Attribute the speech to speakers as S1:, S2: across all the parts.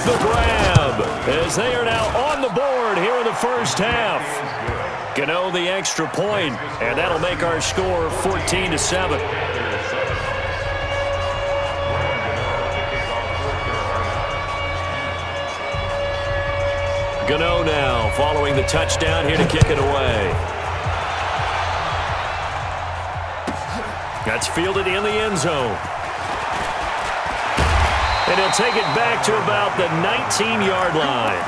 S1: the grab as they are now on the board here in the first half. Gano the extra point, and that'll make our score 14-7. Gano now following the touchdown here to kick it away. That's fielded in the end zone. And he'll take it back to about the 19-yard line.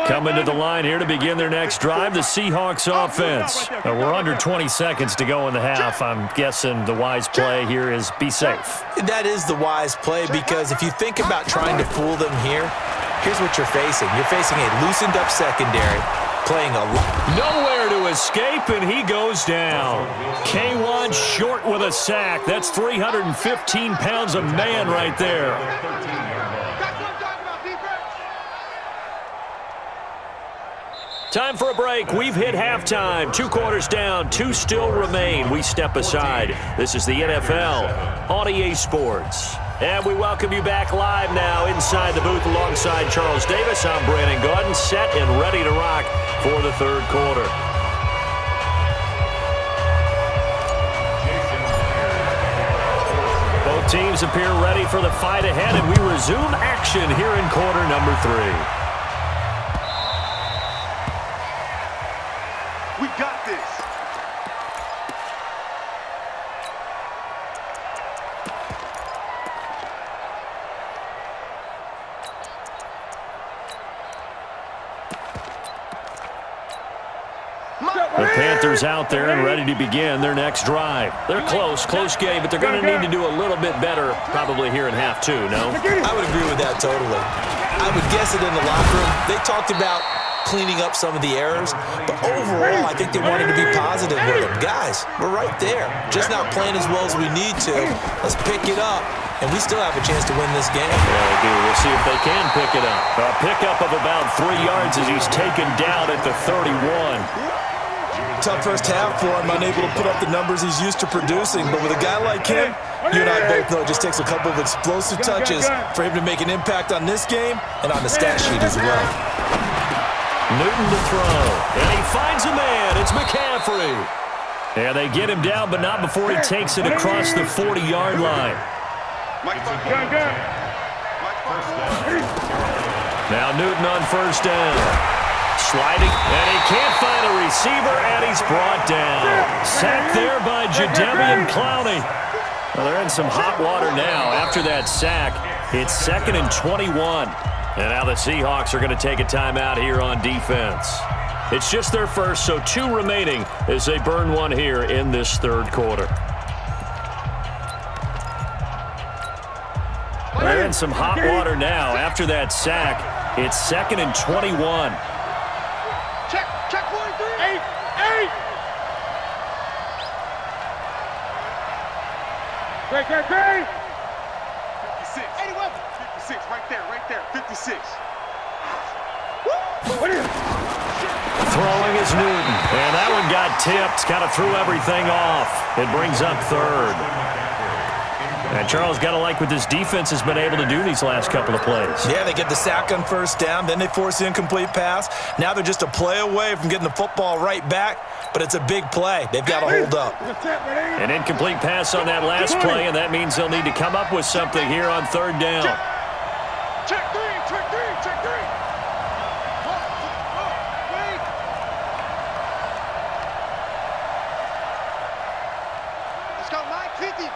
S1: Coming to the line here to begin their next drive, the Seahawks offense. We're under 20 seconds to go in the half. I'm guessing the wise play here is be safe.
S2: That is the wise play, because if you think about trying to fool them here, here's what you're facing. You're facing a loosened up secondary, playing a lot.
S1: Nowhere to escape, and he goes down. K1 short with a sack. That's 315 pounds of man right there. Time for a break. We've hit halftime. 2 quarters down. 2 still remain. We step aside. This is the NFL on EA Sports. And we welcome you back live now inside the booth alongside Charles Davis. I'm Brandon Gaudin, set and ready to rock for the third quarter. Both teams appear ready for the fight ahead, and we resume action here in quarter number 3.
S3: We got this.
S1: The Panthers out there and ready to begin their next drive. They're close game, but they're going to need to do a little bit better probably here in half 2, no?
S2: I would agree with that totally. I would guess it in the locker room. They talked about cleaning up some of the errors, but overall, I think they wanted to be positive with them. Guys, we're right there. Just not playing as well as we need to. Let's pick it up, and we still have a chance to win this game.
S1: Yeah, they do. We'll see if they can pick it up. A pickup of about 3 yards as he's taken down at the 31.
S2: Tough first half for him, unable to put up the numbers he's used to producing, but with a guy like him, you and I both know it just takes a couple of explosive touches for him to make an impact on this game and on the stat sheet as well.
S1: Newton to throw, and he finds a man. It's McCaffrey. And they get him down, but not before he takes it across the 40-yard line. Now Newton on first down. Sliding, and he can't find a receiver, and he's brought down. Sacked there by Jadeveon Clowney. Well, they're in some hot water now. After that sack, it's 2nd and 21. And now the Seahawks are going to take a timeout here on defense. It's just their first, so 2 remaining as they burn one here in this third quarter. They're in some hot water now. After that sack, it's 2nd and 21.
S3: Check 43. 8. Great. 56. 81. 56, right there. 56.
S1: Throwing is Newton, and that one got tipped, kind of threw everything off. It brings up 3rd. And Charles, got to like what this defense has been able to do these last couple of plays.
S2: Yeah, they get the sack on first down, then they force the incomplete pass. Now they're just a play away from getting the football right back, but it's a big play. They've got to hold up.
S1: An incomplete pass on that last play, and that means they'll need to come up with something here on 3rd down.
S3: Check 3. Let's go, Mike 50.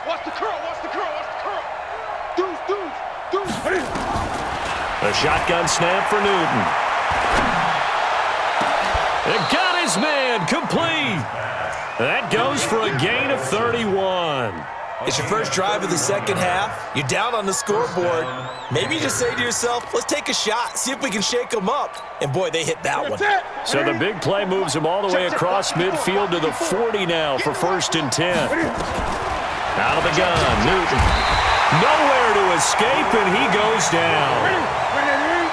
S3: Watch the curl. Deuce.
S1: A shotgun snap for Newton. It got his man complete. That goes for a gain of 31.
S2: It's your first drive of the second half. You're down on the scoreboard. Maybe you just say to yourself, let's take a shot, see if we can shake them up. And, boy, they hit that one.
S1: So the big play moves them all the way across midfield to the 40 now for 1st and 10. Out of the gun, Newton. Nowhere to escape, and he goes down.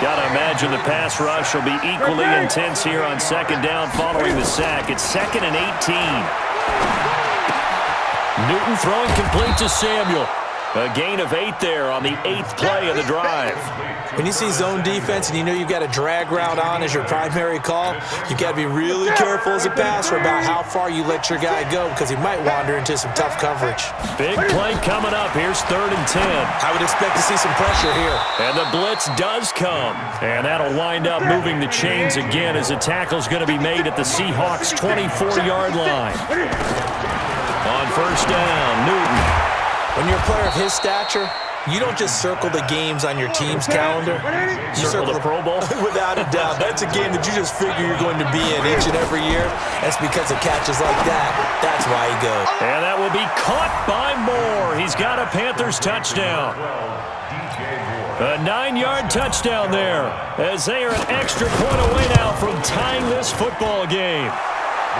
S1: Got to imagine the pass rush will be equally intense here on second down following the sack. It's 2nd and 18. Newton throwing complete to Samuel. A gain of 8 there on the 8th play of the drive.
S2: When you see zone defense and you know you've got a drag route on as your primary call, you've got to be really careful as a passer about how far you let your guy go because he might wander into some tough coverage.
S1: Big play coming up. Here's 3rd and 10.
S2: I would expect to see some pressure here.
S1: And the blitz does come. And that'll wind up moving the chains again as the tackle's going to be made at the Seahawks' 24-yard line. On 1st down, Newton.
S2: When you're a player of his stature, you don't just circle the games on your team's calendar. You
S1: circle the Pro Bowl?
S2: Without a doubt. That's a game that you just figure you're going to be in each and every year. That's because of catches like that. That's why he goes.
S1: And that will be caught by Moore. He's got a Panthers touchdown. A 9-yard touchdown there as they are an extra point away now from tying this football game.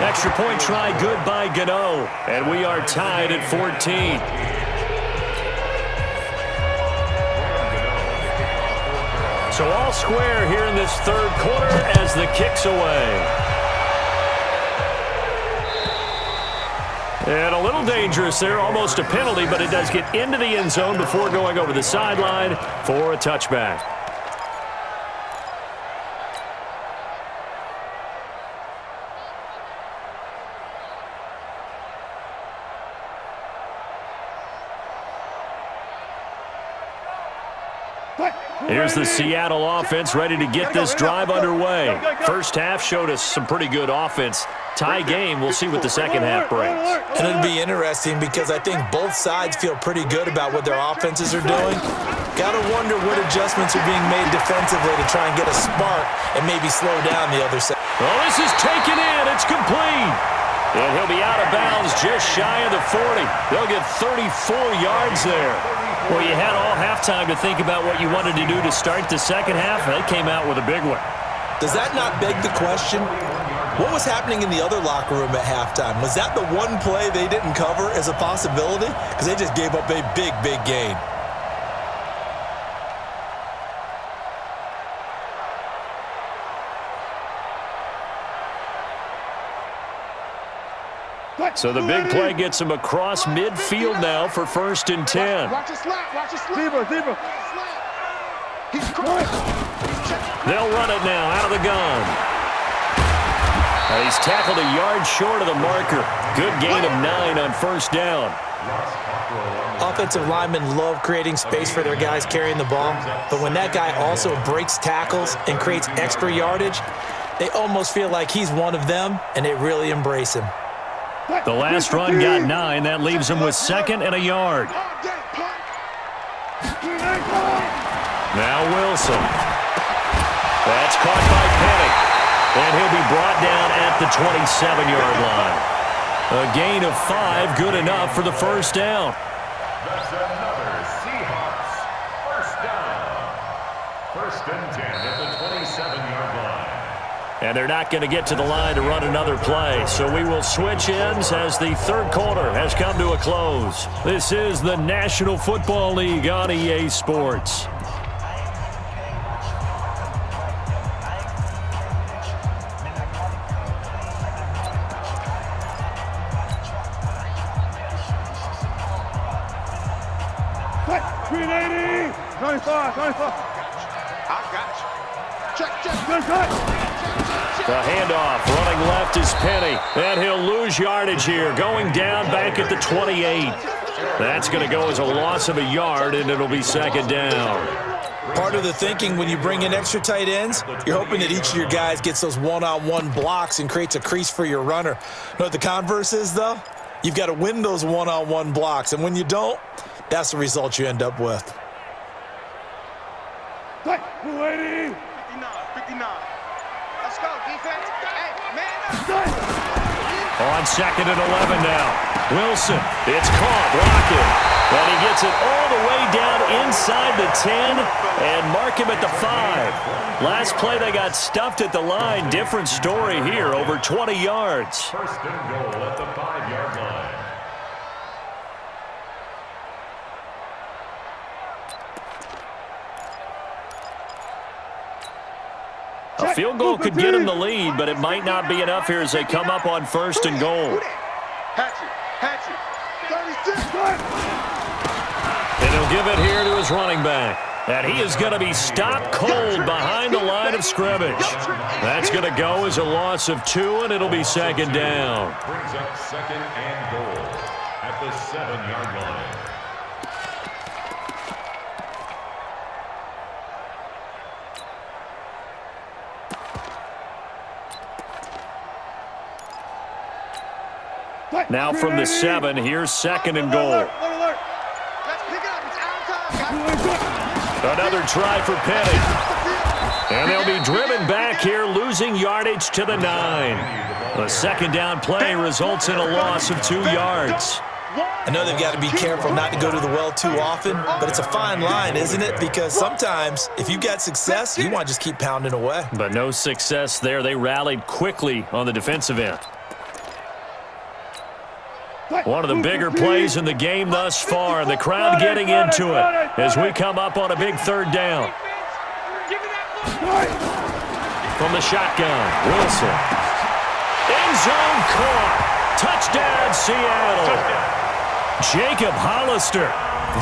S1: Extra point try good by Gano. And we are tied at 14. So all square here in this 3rd quarter as the kick's away. And a little dangerous there, almost a penalty, but it does get into the end zone before going over the sideline for a touchback. Here's the Seattle offense ready to get this drive underway. First half showed us some pretty good offense. Tie game, we'll see what the second half brings.
S2: And it'll be interesting because I think both sides feel pretty good about what their offenses are doing. Got to wonder what adjustments are being made defensively to try and get a spark and maybe slow down the other side.
S1: Well, this is taken in. It's complete. And he'll be out of bounds just shy of the 40. They'll get 34 yards there. Well, you had all halftime to think about what you wanted to do to start the second half. They came out with a big one.
S2: Does that not beg the question? What was happening in the other locker room at halftime? Was that the one play they didn't cover as a possibility? Because they just gave up a big, big gain.
S1: So the big play gets him across midfield now for 1st and 10.
S3: Watch it slap. Watch it slap. Zebra. He's
S1: They'll run it now out of the gun. He's tackled a yard short of the marker. Good gain of 9 on 1st down.
S2: Offensive linemen love creating space for their guys carrying the ball, but when that guy also breaks tackles and creates extra yardage, they almost feel like he's one of them, and they really embrace him.
S1: The last run got 9. That leaves him with 2nd and a yard. Now Wilson. That's caught by Penny. And he'll be brought down at the 27-yard line. A gain of 5, good enough for the 1st down.
S4: That's another Seahawks 1st down. 1st and 10 at the 27-yard line.
S1: And they're not going to get to the line to run another play. So we will switch ends as the 3rd quarter has come to a close. This is the National Football League on EA Sports.
S3: $380. 95. I got you. Check.
S1: The handoff, running left is Penny, and he'll lose yardage here, going down back at the 28. That's going to go as a loss of a yard, and it'll be 2nd down.
S2: Part of the thinking when you bring in extra tight ends, you're hoping that each of your guys gets those one-on-one blocks and creates a crease for your runner. You know what the converse is, though? You've got to win those one-on-one blocks, and when you don't, that's the result you end up with.
S3: 280. 59. Let's go, defense. Hey, man up.
S1: On 2nd and 11 now. Wilson, it's caught, blocked. And he gets it all the way down inside the 10 and mark him at the 5. Last play they got stuffed at the line. Different story here, over 20 yards.
S4: 1st and goal at the 5-yard line.
S1: field goal could get him the lead, but it might not be enough here as they come up on 1st and goal.
S3: Hatchet. 36.
S1: And he'll give it here to his running back. And he is going to be stopped cold behind the line of scrimmage. That's going to go as a loss of 2, and it'll be 2nd down.
S4: Brings up 2nd and goal at the 7-yard line.
S1: Now from the 7, here's 2nd and goal.
S3: Let's pick it up. It's our time.
S1: Another try for Penny. And they'll be driven back here, losing yardage to the 9. A 2nd down play results in a loss of 2 yards.
S2: I know they've got to be careful not to go to the well too often, but it's a fine line, isn't it? Because sometimes if you've got success, you want to just keep pounding away.
S1: But no success there. They rallied quickly on the defensive end. One of the bigger plays in the game thus far, and the crowd getting into it as we come up on a big 3rd down. From the shotgun, Wilson. End zone caught. Touchdown, Seattle. Jacob Hollister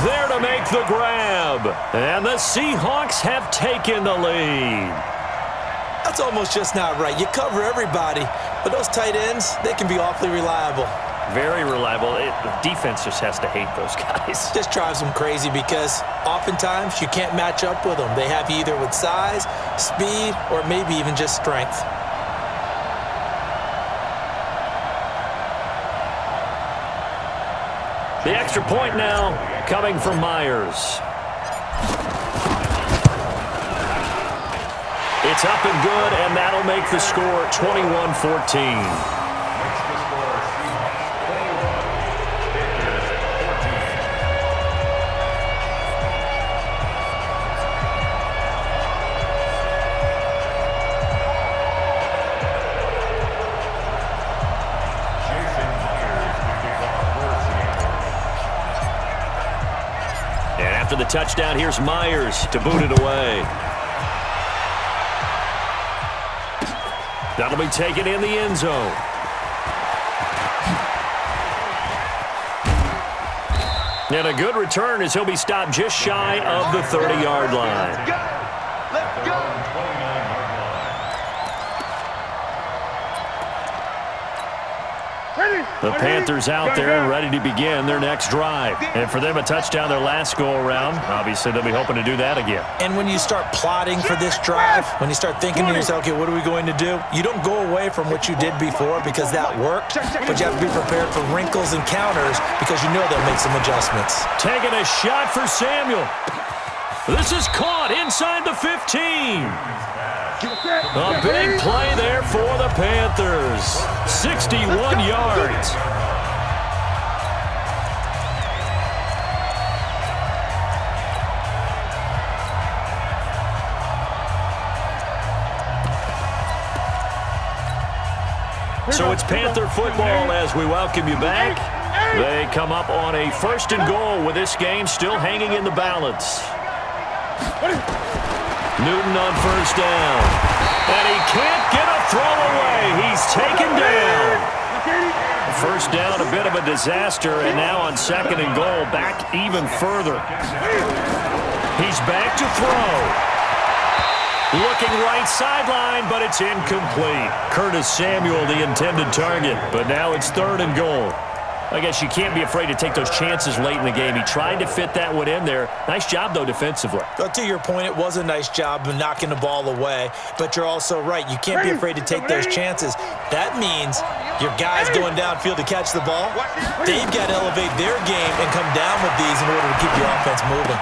S1: there to make the grab. And the Seahawks have taken the lead.
S2: That's almost just not right. You cover everybody, but those tight ends, they can be awfully reliable.
S1: Very reliable. The defense just has to hate those guys.
S2: This drives them crazy because oftentimes you can't match up with them. They have you either with size, speed, or maybe even just strength.
S1: The extra point now coming from Myers. It's up and good, and that'll make the score 21-14. After the touchdown, here's Myers to boot it away. That'll be taken in the end zone. And a good return as he'll be stopped just shy of the 30-yard line.
S3: Let's go.
S1: The Panthers out there and ready to begin their next drive. And for them, a touchdown their last go-around. Obviously, they'll be hoping to do that again.
S2: And when you start plotting for this drive, when you start thinking to yourself, okay, what are we going to do? You don't go away from what you did before because that worked, but you have to be prepared for wrinkles and counters because you know they'll make some adjustments.
S1: Taking a shot for Samuel. This is caught inside the 15. A big play there for the Panthers. 61 yards. So it's Panther football as we welcome you back. They come up on a 1st and goal with this game still hanging in the balance. Newton on 1st down. And he can't get a throw away. He's taken down. 1st down, a bit of a disaster, and now on 2nd and goal, back even further. He's back to throw. Looking right sideline, but it's incomplete. Curtis Samuel, the intended target, but now it's 3rd and goal. I guess you can't be afraid to take those chances late in the game. He tried to fit that one in there. Nice job, though, defensively.
S2: But to your point, it was a nice job of knocking the ball away. But you're also right. You can't be afraid to take those chances. That means your guys going downfield to catch the ball, they've got to elevate their game and come down with these in order to keep the offense moving.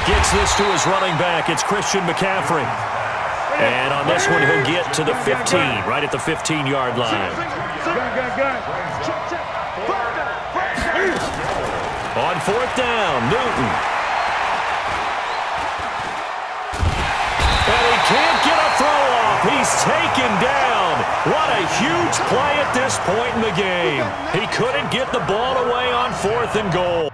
S1: Gets this to his running back. It's Christian McCaffrey. And on this one, he'll get to the 15, right at the 15-yard line. On 4th down, Newton. And he can't get a throw off. He's taken down. What a huge play at this point in the game. He couldn't get the ball away on 4th and goal.